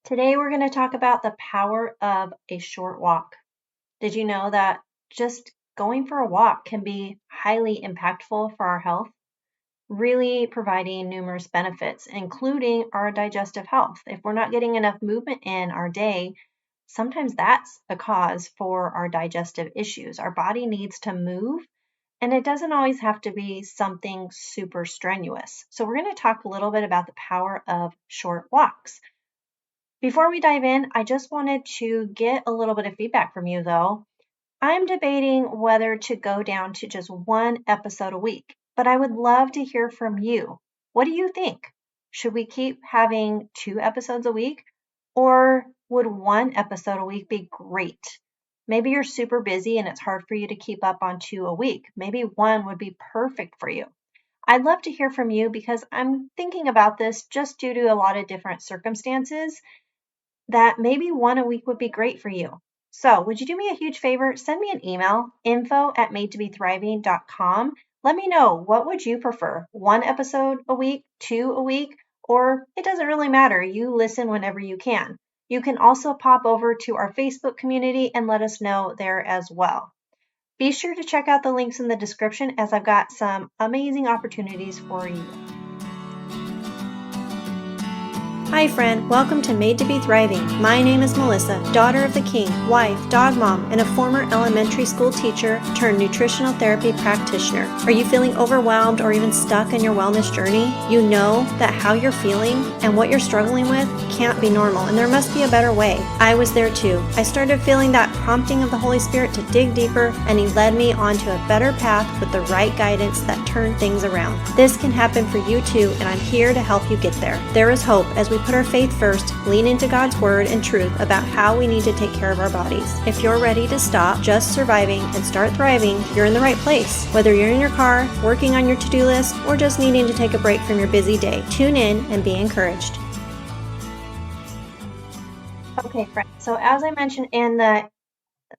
Today, we're going to talk about the power of a short walk. Did you know that just going for a walk can be highly impactful for our health, really providing numerous benefits, including our digestive health? If we're not getting enough movement in our day, sometimes that's a cause for our digestive issues. Our body needs to move, and it doesn't always have to be something super strenuous. So, we're going to talk a little bit about the power of short walks. Before we dive in, I just wanted to get a little bit of feedback from you though. I'm debating whether to go down to just one episode a week, but I would love to hear from you. What do you think? Should we keep having 2 episodes a week, or would one episode a week be great? Maybe you're super busy and it's hard for you to keep up on 2 a week. Maybe one would be perfect for you. I'd love to hear from you because I'm thinking about this just due to a lot of different circumstances that maybe one a week would be great for you. So, would you do me a huge favor? Send me an email, info@madetobethriving.com. Let me know, what would you prefer? One episode a week, 2 a week, or it doesn't really matter. You listen whenever you can. You can also pop over to our Facebook community and let us know there as well. Be sure to check out the links in the description as I've got some amazing opportunities for you. Hi friend, welcome to Made to Be Thriving. My name is Melissa, daughter of the king, wife, dog mom, and a former elementary school teacher turned nutritional therapy practitioner. Are you feeling overwhelmed or even stuck in your wellness journey? You know that how you're feeling and what you're struggling with can't be normal, and there must be a better way. I was there too. I started feeling that prompting of the Holy Spirit to dig deeper, and He led me onto a better path with the right guidance that turned things around. This can happen for you too, and I'm here to help you get there. There is hope as we put our faith first, lean into God's word and truth about how we need to take care of our bodies. If you're ready to stop just surviving and start thriving, you're in the right place. Whether you're in your car, working on your to-do list, or just needing to take a break from your busy day, tune in and be encouraged. Okay, friends. So as I mentioned in the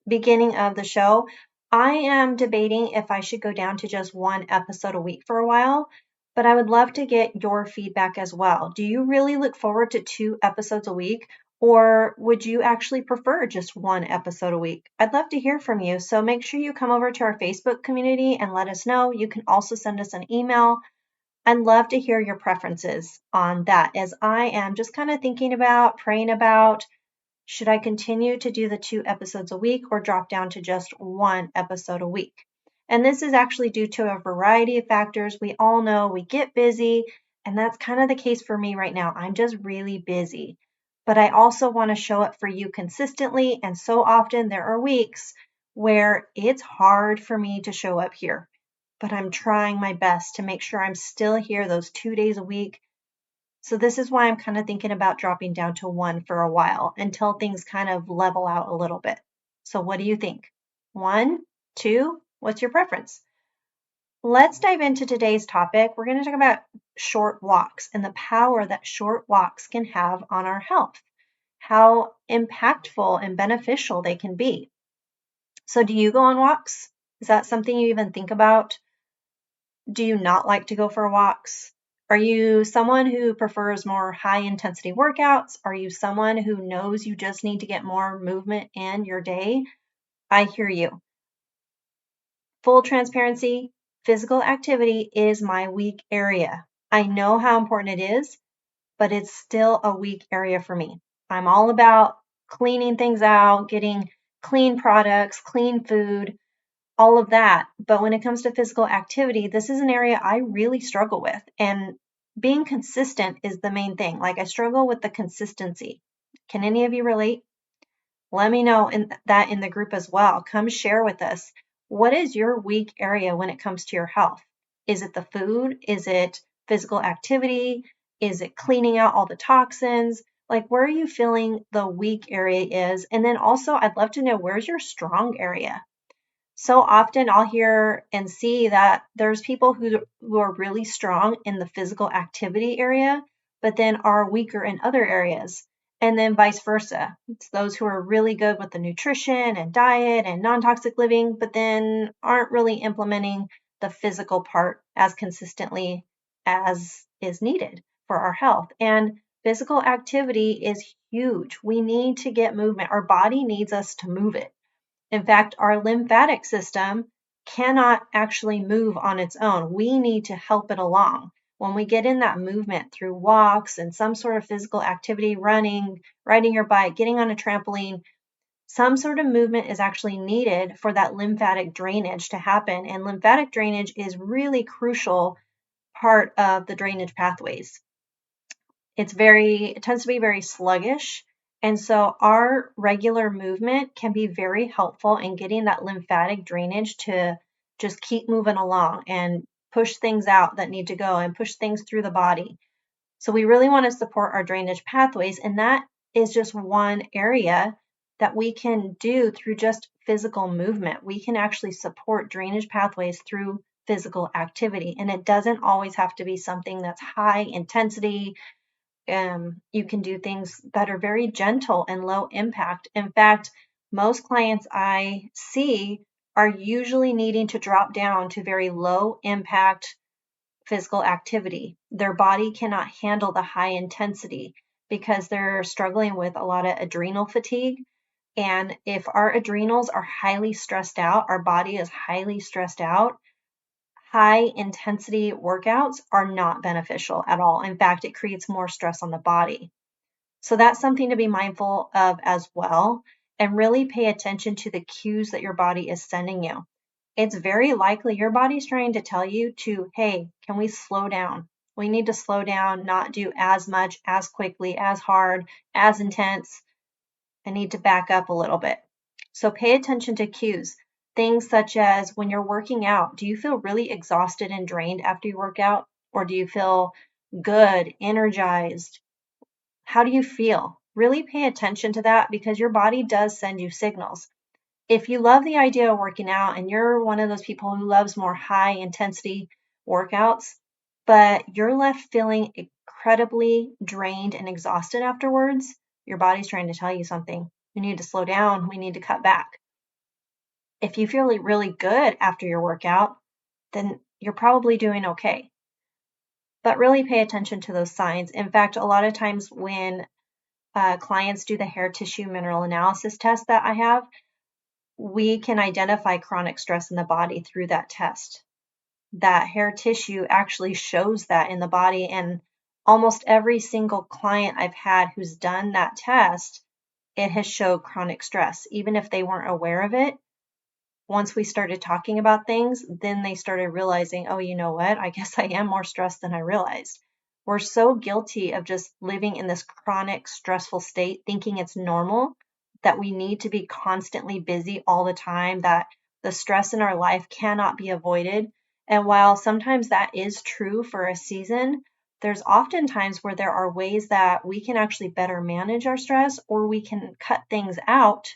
beginning of the show, I am debating if I should go down to just one episode a week for a while, but I would love to get your feedback as well. Do you really look forward to 2 episodes a week, or would you actually prefer just one episode a week? I'd love to hear from you, so make sure you come over to our Facebook community and let us know. You can also send us an email. I'd love to hear your preferences on that, as I am just kind of thinking about, praying about, should I continue to do the 2 episodes a week or drop down to just one episode a week? And this is actually due to a variety of factors. We all know we get busy, and that's kind of the case for me right now. I'm just really busy. But I also want to show up for you consistently, and so often there are weeks where it's hard for me to show up here. But I'm trying my best to make sure I'm still here those 2 days a week. So this is why I'm kind of thinking about dropping down to one for a while until things kind of level out a little bit. So what do you think? 1, 2, what's your preference? Let's dive into today's topic. We're going to talk about short walks and the power that short walks can have on our health, how impactful and beneficial they can be. So do you go on walks? Is that something you even think about? Do you not like to go for walks? Are you someone who prefers more high intensity workouts? Are you someone who knows you just need to get more movement in your day? I hear you. Full transparency, physical activity is my weak area. I know how important it is, but it's still a weak area for me. I'm all about cleaning things out, getting clean products, clean food, all of that. But when it comes to physical activity, this is an area I really struggle with. And being consistent is the main thing. Like, I struggle with the consistency. Can any of you relate? Let me know in the group as well. Come share with us. What is your weak area when it comes to your health? Is it the food? Is it physical activity? Is it cleaning out all the toxins? Like, where are you feeling the weak area is? And then also, I'd love to know, where's your strong area? So often I'll hear and see that there's people who are really strong in the physical activity area, but then are weaker in other areas. And then vice versa. It's those who are really good with the nutrition and diet and non-toxic living, but then aren't really implementing the physical part as consistently as is needed for our health. And physical activity is huge. We need to get movement. Our body needs us to move it. In fact, our lymphatic system cannot actually move on its own. We need to help it along. When we get in that movement through walks and some sort of physical activity, running, riding your bike, getting on a trampoline, some sort of movement is actually needed for that lymphatic drainage to happen. And lymphatic drainage is really crucial part of the drainage pathways. It tends to be very sluggish. And so our regular movement can be very helpful in getting that lymphatic drainage to just keep moving along and push things out that need to go and push things through the body. So we really want to support our drainage pathways. And that is just one area that we can do through just physical movement. We can actually support drainage pathways through physical activity. And it doesn't always have to be something that's high intensity. You can do things that are very gentle and low impact. In fact, most clients I see are usually needing to drop down to very low impact physical activity. Their body cannot handle the high intensity because they're struggling with a lot of adrenal fatigue. And if our adrenals are highly stressed out, our body is highly stressed out, high intensity workouts are not beneficial at all. In fact, it creates more stress on the body. So that's something to be mindful of as well, and really pay attention to the cues that your body is sending you. It's very likely your body's trying to tell you to, hey, can we slow down? We need to slow down, not do as much, as quickly, as hard, as intense. I need to back up a little bit. So pay attention to cues. Things such as when you're working out, do you feel really exhausted and drained after you work out? Or do you feel good, energized? How do you feel? Really pay attention to that because your body does send you signals. If you love the idea of working out and you're one of those people who loves more high intensity workouts, but you're left feeling incredibly drained and exhausted afterwards, your body's trying to tell you something. We need to slow down. We need to cut back. If you feel really good after your workout, then you're probably doing okay. But really pay attention to those signs. In fact, a lot of times when clients do the hair tissue mineral analysis test that I have, we can identify chronic stress in the body through that test. That hair tissue actually shows that in the body, and almost every single client I've had who's done that test, it has showed chronic stress. Even if they weren't aware of it, once we started talking about things, then they started realizing, oh, you know what? I guess I am more stressed than I realized. We're so guilty of just living in this chronic stressful state, thinking it's normal, that we need to be constantly busy all the time, that the stress in our life cannot be avoided. And while sometimes that is true for a season, there's often times where there are ways that we can actually better manage our stress, or we can cut things out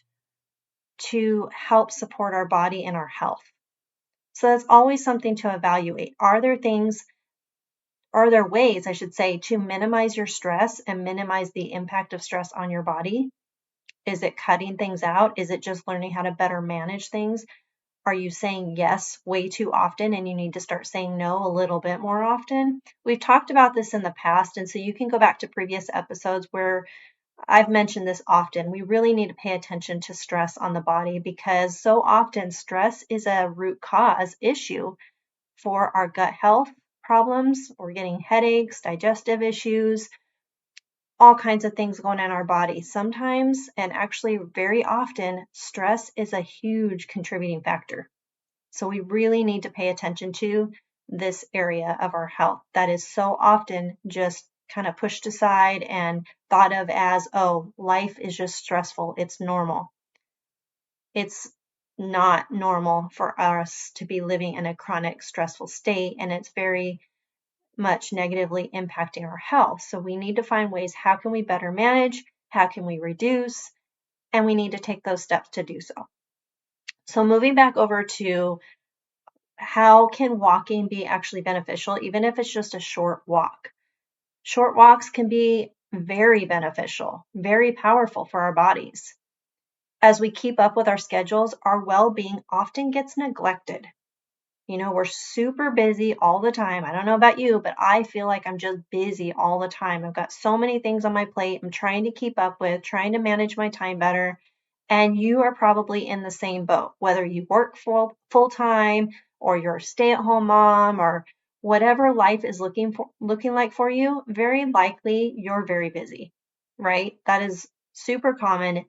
to help support our body and our health. So that's always something to evaluate. Are there ways, I should say, to minimize your stress and minimize the impact of stress on your body? Is it cutting things out? Is it just learning how to better manage things? Are you saying yes way too often and you need to start saying no a little bit more often? We've talked about this in the past, and so you can go back to previous episodes where I've mentioned this often. We really need to pay attention to stress on the body because so often stress is a root cause issue for our gut health problems. We're getting headaches, digestive issues, all kinds of things going on in our body. Sometimes, and actually very often, stress is a huge contributing factor. So we really need to pay attention to this area of our health that is so often just kind of pushed aside and thought of as, oh, life is just stressful. It's normal. It's not normal for us to be living in a chronic stressful state, and it's very much negatively impacting our health. So we need to find ways, how can we better manage? How can we reduce? And we need to take those steps to do so. So moving back over to how can walking be actually beneficial, even if it's just a short walk? Short walks can be very beneficial, very powerful for our bodies. As we keep up with our schedules, our well-being often gets neglected. We're super busy all the time. I don't know about you, but I feel like I'm just busy all the time. I've got so many things on my plate I'm trying to keep up with, trying to manage my time better. And you are probably in the same boat, whether you work full time or you're a stay-at-home mom or whatever life is looking like for you, very likely you're very busy, right? That is super common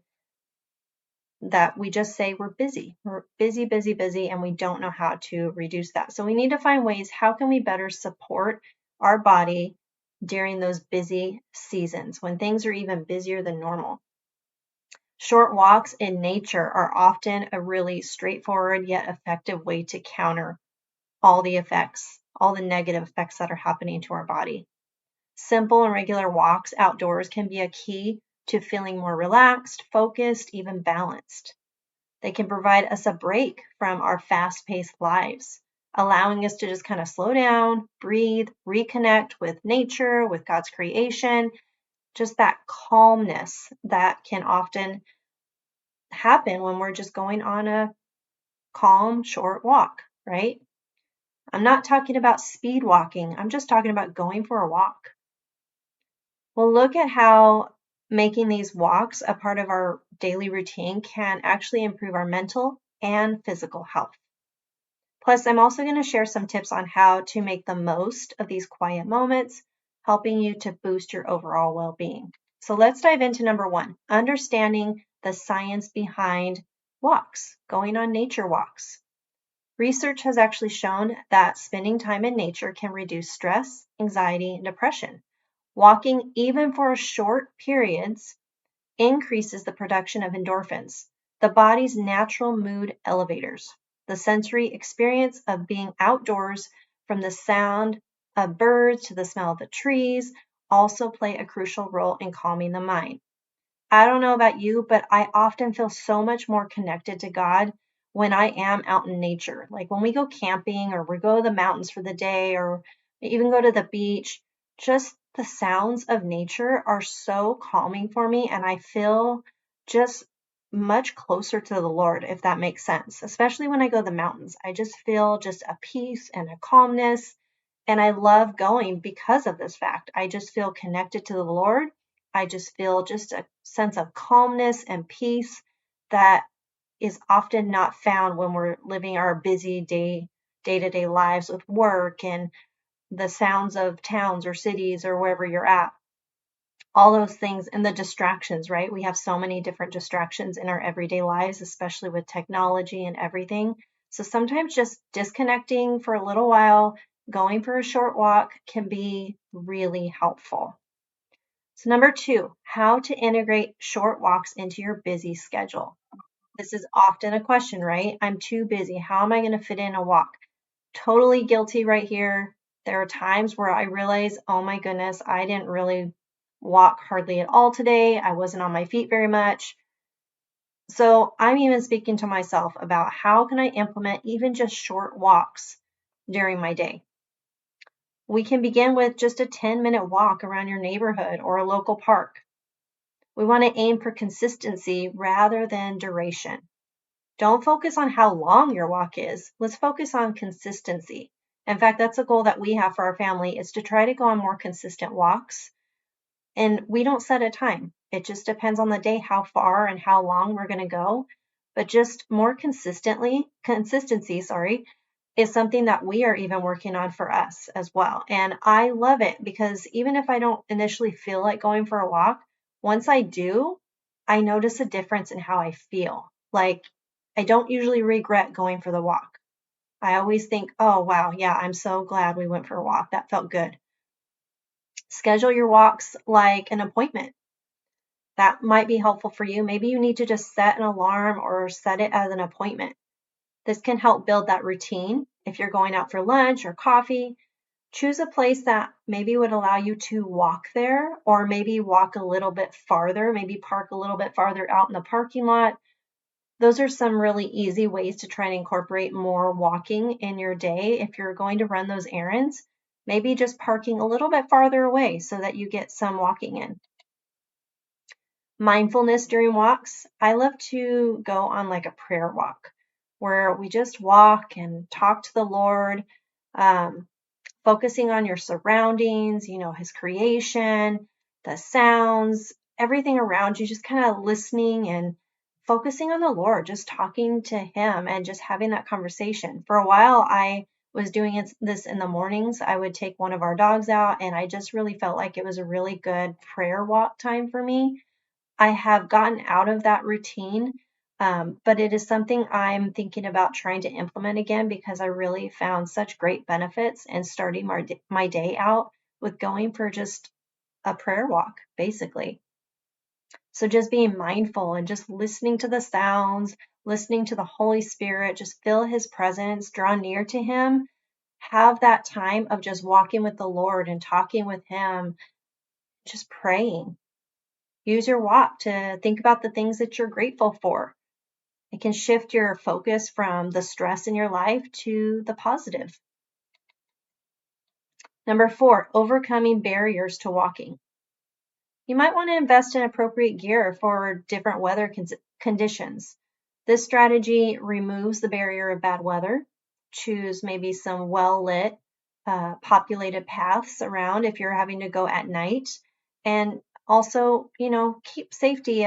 that we just say we're busy. We're busy, busy, busy, and we don't know how to reduce that. So we need to find ways, how can we better support our body during those busy seasons when things are even busier than normal? Short walks in nature are often a really straightforward yet effective way to counter all the effects, all the negative effects that are happening to our body. Simple and regular walks outdoors can be a key to feeling more relaxed, focused, even balanced. They can provide us a break from our fast-paced lives, allowing us to just kind of slow down, breathe, reconnect with nature, with God's creation, just that calmness that can often happen when we're just going on a calm, short walk, right? I'm not talking about speed walking. I'm just talking about going for a walk. Well, look at how making these walks a part of our daily routine can actually improve our mental and physical health. Plus, I'm also going to share some tips on how to make the most of these quiet moments, helping you to boost your overall well-being. So let's dive into number one, understanding the science behind walks, going on nature walks. Research has actually shown that spending time in nature can reduce stress, anxiety, and depression. Walking, even for short periods, increases the production of endorphins, the body's natural mood elevators. The sensory experience of being outdoors, from the sound of birds to the smell of the trees, also play a crucial role in calming the mind. I don't know about you, but I often feel so much more connected to God when I am out in nature. Like when we go camping or we go to the mountains for the day or even go to the beach, just the sounds of nature are so calming for me. And I feel just much closer to the Lord, if that makes sense, especially when I go to the mountains. I just feel just a peace and a calmness. And I love going because of this fact. I just feel connected to the Lord. I just feel just a sense of calmness and peace that is often not found when we're living our busy day-to-day lives with work and the sounds of towns or cities or wherever you're at. All those things and the distractions, right? We have so many different distractions in our everyday lives, especially with technology and everything. So sometimes just disconnecting for a little while, going for a short walk can be really helpful. So number two, how to integrate short walks into your busy schedule. This is often a question, right? I'm too busy. How am I going to fit in a walk? Totally guilty right here. There are times where I realize, oh my goodness, I didn't really walk hardly at all today. I wasn't on my feet very much. So I'm even speaking to myself about how can I implement even just short walks during my day. We can begin with just a 10-minute walk around your neighborhood or a local park. We want to aim for consistency rather than duration. Don't focus on how long your walk is. Let's focus on consistency. In fact, that's a goal that we have for our family, is to try to go on more consistent walks. And we don't set a time. It just depends on the day how far and how long we're going to go. But just more consistency, is something that we are even working on for us as well. And I love it because even if I don't initially feel like going for a walk, once I do, I notice a difference in how I feel. Like I don't usually regret going for the walk. I always think, oh, wow, yeah, I'm so glad we went for a walk. That felt good. Schedule your walks like an appointment. That might be helpful for you. Maybe you need to just set an alarm or set it as an appointment. This can help build that routine. If you're going out for lunch or coffee, choose a place that maybe would allow you to walk there, or maybe walk a little bit farther, maybe park a little bit farther out in the parking lot. Those are some really easy ways to try and incorporate more walking in your day. If you're going to run those errands, maybe just parking a little bit farther away so that you get some walking in. Mindfulness during walks. I love to go on like a prayer walk. where we just walk and talk to the Lord, um, focusing on your surroundings, His creation, the sounds, everything around you, just kind of listening and focusing on the Lord, just talking to Him and just having that conversation. For a while, I was doing this in the mornings. I would take one of our dogs out, and I just really felt like it was a really good prayer walk time for me. I have gotten out of that routine, but it is something I'm thinking about trying to implement again because I really found such great benefits in starting my day out with going for just a prayer walk, basically. So just being mindful and just listening to the sounds, listening to the Holy Spirit, just feel His presence, draw near to Him, have that time of just walking with the Lord and talking with Him, just praying. Use your walk to think about the things that you're grateful for. It can shift your focus from the stress in your life to the positive. Number 4, overcoming barriers to walking. You might want to invest in appropriate gear for different weather conditions. This strategy removes the barrier of bad weather. Choose maybe some well-lit, populated paths around if you're having to go at night. And also, keep safety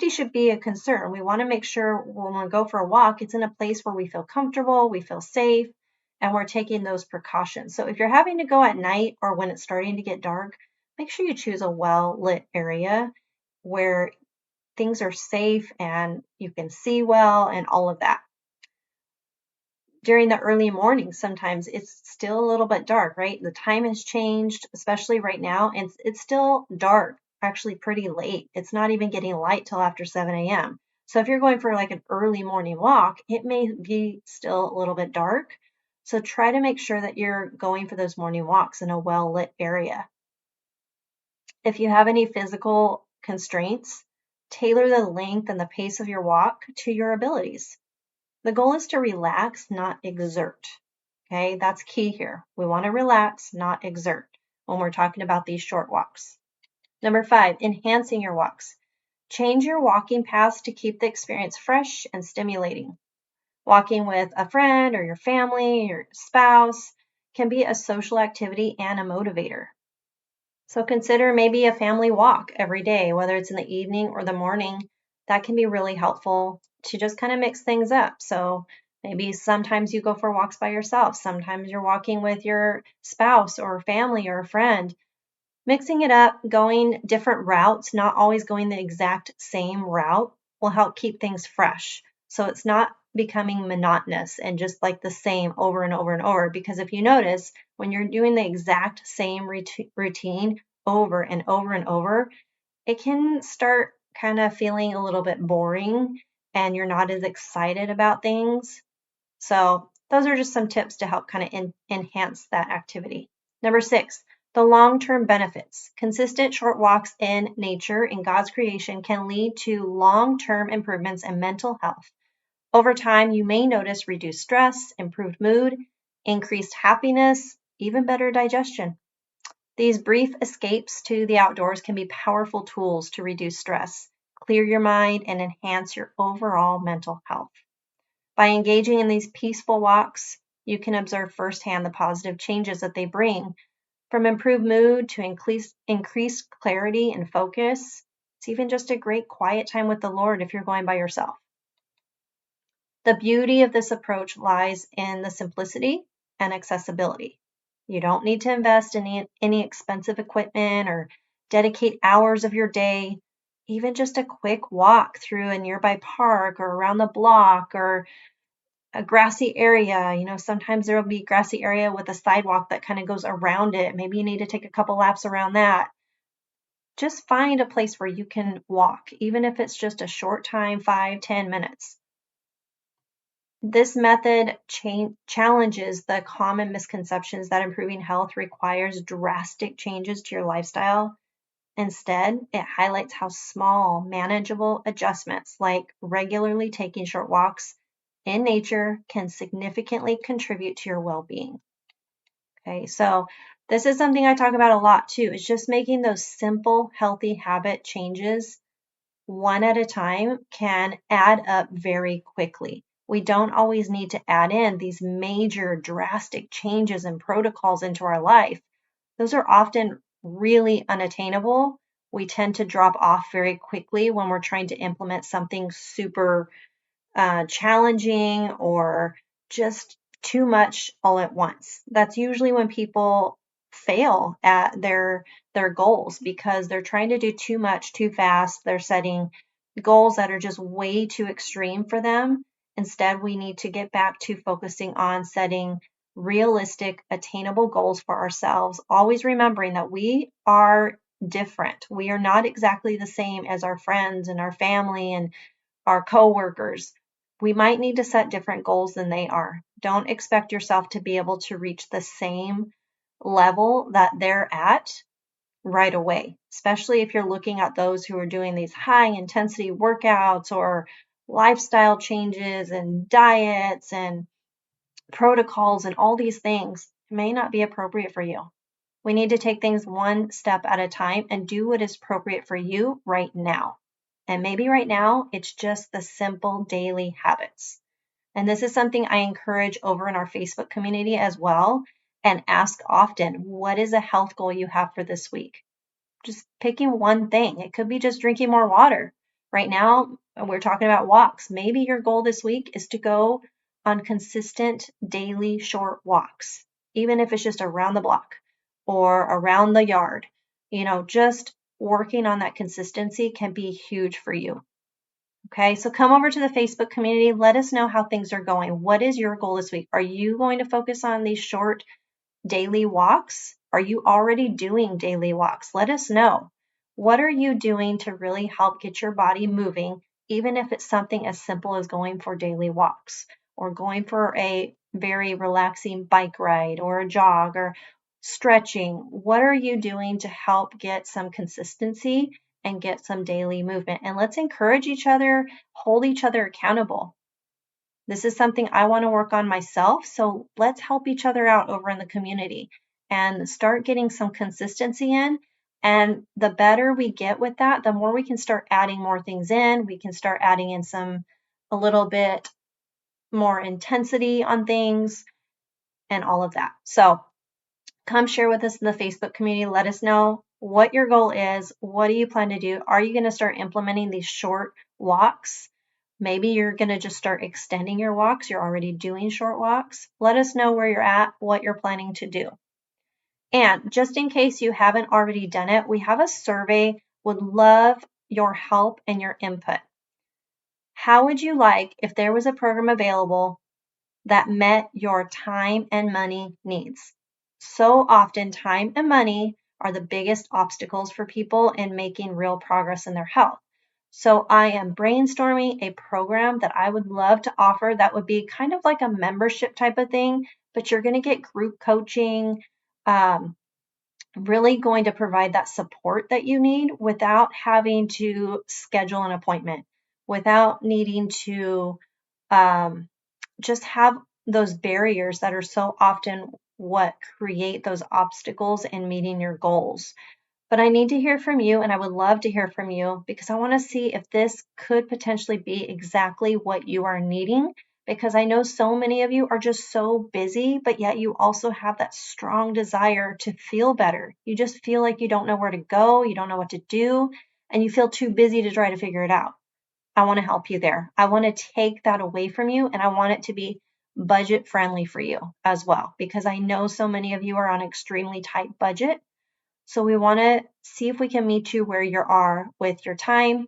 should be a concern. We want to make sure when we go for a walk, it's in a place where we feel comfortable, we feel safe, and we're taking those precautions. So if you're having to go at night or when it's starting to get dark, make sure you choose a well-lit area where things are safe and you can see well and all of that. During the early morning, sometimes it's still a little bit dark, right? The time has changed, especially right now, and it's still dark, actually pretty late. It's not even getting light till after 7 a.m. So if you're going for like an early morning walk, it may be still a little bit dark. So try to make sure that you're going for those morning walks in a well-lit area. If you have any physical constraints, tailor the length and the pace of your walk to your abilities. The goal is to relax, not exert. Okay, that's key here. We want to relax, not exert when we're talking about these short walks. Number 5, enhancing your walks. Change your walking paths to keep the experience fresh and stimulating. Walking with a friend or your family, your spouse can be a social activity and a motivator. So consider maybe a family walk every day, whether it's in the evening or the morning. That can be really helpful to just kind of mix things up. So maybe sometimes you go for walks by yourself. Sometimes you're walking with your spouse or family or a friend. Mixing it up, going different routes, not always going the exact same route, will help keep things fresh. So it's not becoming monotonous and just like the same over and over and over. Because if you notice, when you're doing the exact same routine over and over and over, it can start kind of feeling a little bit boring and you're not as excited about things. So those are just some tips to help kind of enhance that activity. Number 6, the long-term benefits. Consistent short walks in nature in God's creation can lead to long-term improvements in mental health. Over time, you may notice reduced stress, improved mood, increased happiness, even better digestion. These brief escapes to the outdoors can be powerful tools to reduce stress, clear your mind, and enhance your overall mental health. By engaging in these peaceful walks, you can observe firsthand the positive changes that they bring, from improved mood to increased clarity and focus. It's even just a great quiet time with the Lord if you're going by yourself. The beauty of this approach lies in the simplicity and accessibility. You don't need to invest in any expensive equipment or dedicate hours of your day. Even just a quick walk through a nearby park or around the block or a grassy area. Sometimes there will be a grassy area with a sidewalk that kind of goes around it. Maybe you need to take a couple laps around that. Just find a place where you can walk, even if it's just a short time, 5-10 minutes. This method challenges the common misconceptions that improving health requires drastic changes to your lifestyle. Instead, it highlights how small, manageable adjustments like regularly taking short walks in nature can significantly contribute to your well-being. Okay, so this is something I talk about a lot too. It's just making those simple, healthy habit changes one at a time can add up very quickly. We don't always need to add in these major drastic changes and protocols into our life. Those are often really unattainable. We tend to drop off very quickly when we're trying to implement something super challenging or just too much all at once. That's usually when people fail at their goals because they're trying to do too much too fast. They're setting goals that are just way too extreme for them. Instead, we need to get back to focusing on setting realistic, attainable goals for ourselves, always remembering that we are different. We are not exactly the same as our friends and our family and our coworkers. We might need to set different goals than they are. Don't expect yourself to be able to reach the same level that they're at right away, especially if you're looking at those who are doing these high intensity workouts or lifestyle changes and diets and protocols and all these things may not be appropriate for you. We need to take things one step at a time and do what is appropriate for you right now. And maybe right now, it's just the simple daily habits. And this is something I encourage over in our Facebook community as well. And ask often, what is a health goal you have for this week? Just picking one thing. It could be just drinking more water. Right now, we're talking about walks. Maybe your goal this week is to go on consistent daily short walks, even if it's just around the block or around the yard. Just working on that consistency can be huge for you. Okay, so come over to the Facebook community. Let us know how things are going. What is your goal this week? Are you going to focus on these short daily walks? Are you already doing daily walks? Let us know. What are you doing to really help get your body moving, even if it's something as simple as going for daily walks or going for a very relaxing bike ride or a jog or stretching? What are you doing to help get some consistency and get some daily movement? And let's encourage each other, hold each other accountable. This is something I want to work on myself. So let's help each other out over in the community and start getting some consistency in. And the better we get with that, the more we can start adding more things in. We can start adding in a little bit more intensity on things and all of that. So come share with us in the Facebook community. Let us know what your goal is. What do you plan to do? Are you going to start implementing these short walks? Maybe you're going to just start extending your walks. You're already doing short walks. Let us know where you're at, what you're planning to do. And just in case you haven't already done it, we have a survey. Would love your help and your input. How would you like if there was a program available that met your time and money needs? So often, time and money are the biggest obstacles for people in making real progress in their health. So I am brainstorming a program that I would love to offer that would be kind of like a membership type of thing, but you're going to get group coaching, really going to provide that support that you need without having to schedule an appointment, without needing to just have those barriers that are so often what create those obstacles in meeting your goals. But I need to hear from you, and I would love to hear from you because I want to see if this could potentially be exactly what you are needing. Because I know so many of you are just so busy, but yet you also have that strong desire to feel better. You just feel like you don't know where to go, you don't know what to do, and you feel too busy to try to figure it out. I want to help you there. I want to take that away from you, and I want it to be budget friendly for you as well, because I know so many of you are on an extremely tight budget. So we want to see if we can meet you where you are with your time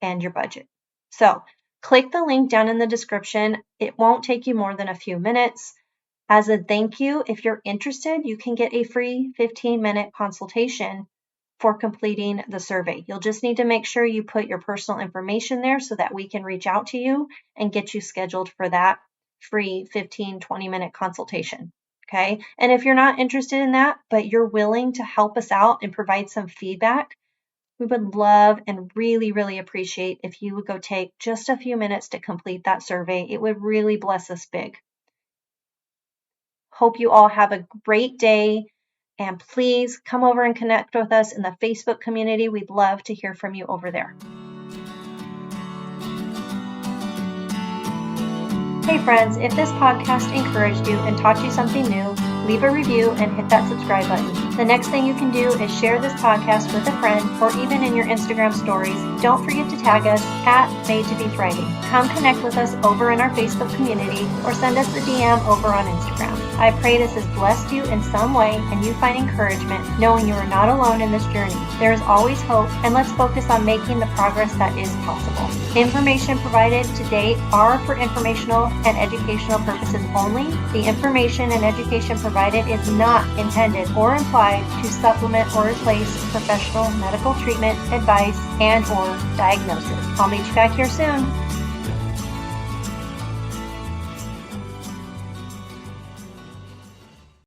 and your budget. So click the link down in the description. It won't take you more than a few minutes. As a thank you, if you're interested, you can get a free 15-minute consultation for completing the survey. You'll just need to make sure you put your personal information there so that we can reach out to you and get you scheduled for that free 15-20-minute consultation. Okay. And if you're not interested in that, but you're willing to help us out and provide some feedback, we would love and really, really appreciate if you would go take just a few minutes to complete that survey. It would really bless us big. Hope you all have a great day. And please come over and connect with us in the Facebook community. We'd love to hear from you over there. Hey friends, if this podcast encouraged you and taught you something new, leave a review and hit that subscribe button. The next thing you can do is share this podcast with a friend or even in your Instagram stories. Don't forget to tag us at Made to Be Thriving. Come connect with us over in our Facebook community or send us a DM over on Instagram. I pray this has blessed you in some way and you find encouragement knowing you are not alone in this journey. There is always hope, and let's focus on making the progress that is possible. Information provided to date are for informational and educational purposes only. The information and education provided is not intended or implied to supplement or replace professional medical treatment, advice, and/or diagnosis. I'll meet you back here soon.